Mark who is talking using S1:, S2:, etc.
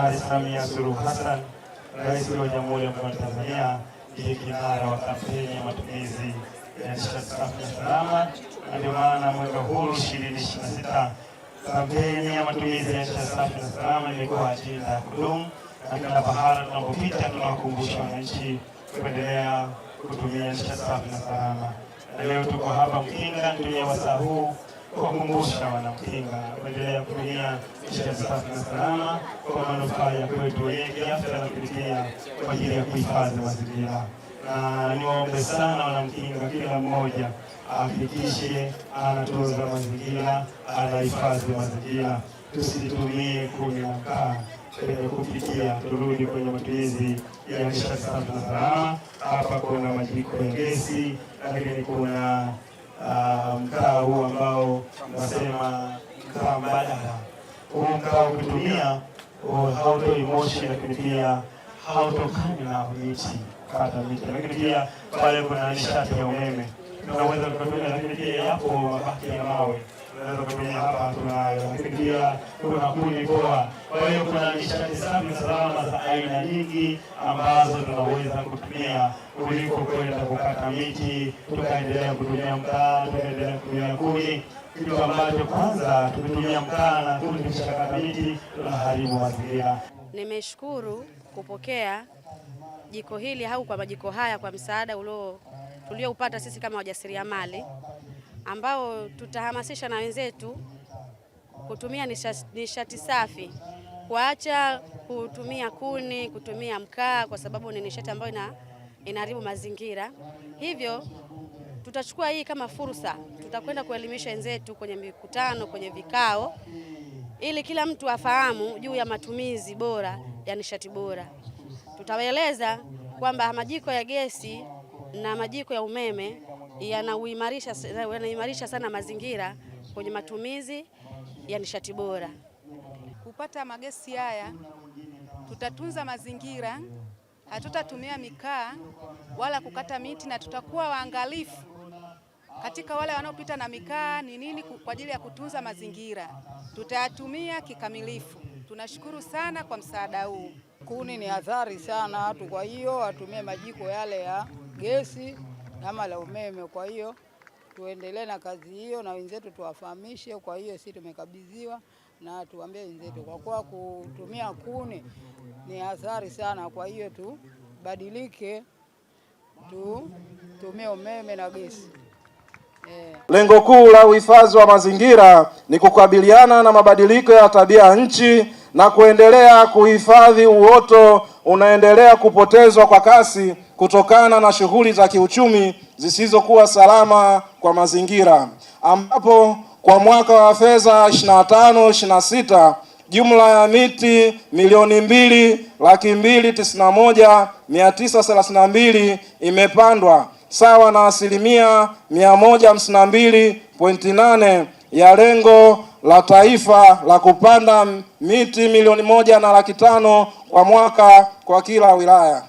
S1: Daktari Samia Suluhu Hassan, Rais wa Jamhuri ya Muungano wa Tanzania, ndiye kinara wa kampeni ya matumizi ya nishati safi na salama. Ndio maana mwaka huu 2026 kampeni ya matumizi ya nishati safi na salama imekuwa ajenda ya kudumu, na kila pahala tunapopita tunawakumbusha wananchi kuendelea kutumia nishati safi na salama. Na leo tuko hapa Mkinga, tutumie wasaa huu kuwakumbusha Wanamkinga kuendelea kutumia nishati safi na salama kwa manufaa ya kwetu wenyewe kiafya, na pia kwa ajili ya kuhifadhi mazingira. Na niwaombe sana Wanamkinga, kila mmoja ahakikishe anatunza mazingira, anahifadhi mazingira. Tusitumie kuni na mkaa kwenye kupikia, turudi kwenye matumizi ya nishati safi na salama. Hapa kuna majiko ya gesi, lakini kuna mkaa huu ambao nasema mkaa mbadala. Huu mkaa ukitumia hautoi moshi, lakini pia hautokani na miti, kata miti. Lakini pia pale kuna nishati ya umeme tunaweza kutumia, lakini pia yapo mabaki ya mawe tunaweza kutumia hapa tunayo, lakini pia kuna kuni poa. Kwa hiyo kuna nishati safi na salama za aina nyingi ambazo tunaweza kutumia kuliko kwenda kukata miti, tukaendelea kutumia mkaa, tukaendelea kutumia kuni, kitu ambacho kwanza tukitumia mkaa na kuni tukishakata miti tunaharibu mazingira.
S2: Nimeshukuru kupokea jiko hili au kwa majiko haya kwa msaada tulioupata sisi kama wajasiriamali, ambao tutahamasisha na wenzetu kutumia nishati safi, kuacha kutumia kuni, kutumia mkaa, kwa sababu ni nishati ambayo inaharibu mazingira. Hivyo tutachukua hii kama fursa, tutakwenda kuelimisha wenzetu kwenye mikutano, kwenye vikao, ili kila mtu afahamu juu ya matumizi bora ya nishati bora. Tutawaeleza kwamba majiko ya gesi na majiko ya umeme yanaimarisha sana mazingira kwenye matumizi ya nishati bora.
S3: Kupata magesi haya tutatunza mazingira, hatutatumia mikaa wala kukata miti, na tutakuwa waangalifu katika wale wanaopita na mikaa ni nini kwa ajili ya kutunza mazingira. Tutayatumia kikamilifu. Tunashukuru sana kwa msaada huu.
S4: Kuni ni hatari sana watu, kwa hiyo watumie majiko yale ya gesi ama la umeme. Kwa hiyo tuendelee na kazi hiyo, na wenzetu tuwafahamishe. Kwa hiyo sisi tumekabidhiwa, na tuambie wenzetu kwa kuwa kutumia kuni ni hatari sana. Kwa hiyo tubadilike, tutumie umeme na gesi.
S5: Lengo kuu la uhifadhi wa mazingira ni kukabiliana na mabadiliko ya tabia nchi na kuendelea kuhifadhi uoto unaendelea kupotezwa kwa kasi kutokana na shughuli za kiuchumi zisizokuwa salama kwa mazingira, ambapo kwa mwaka wa fedha 25/26 jumla ya miti 2,291,932 imepandwa, sawa na 152.8 ya lengo la taifa la kupanda miti 1,500,000 kwa mwaka kwa kila wilaya.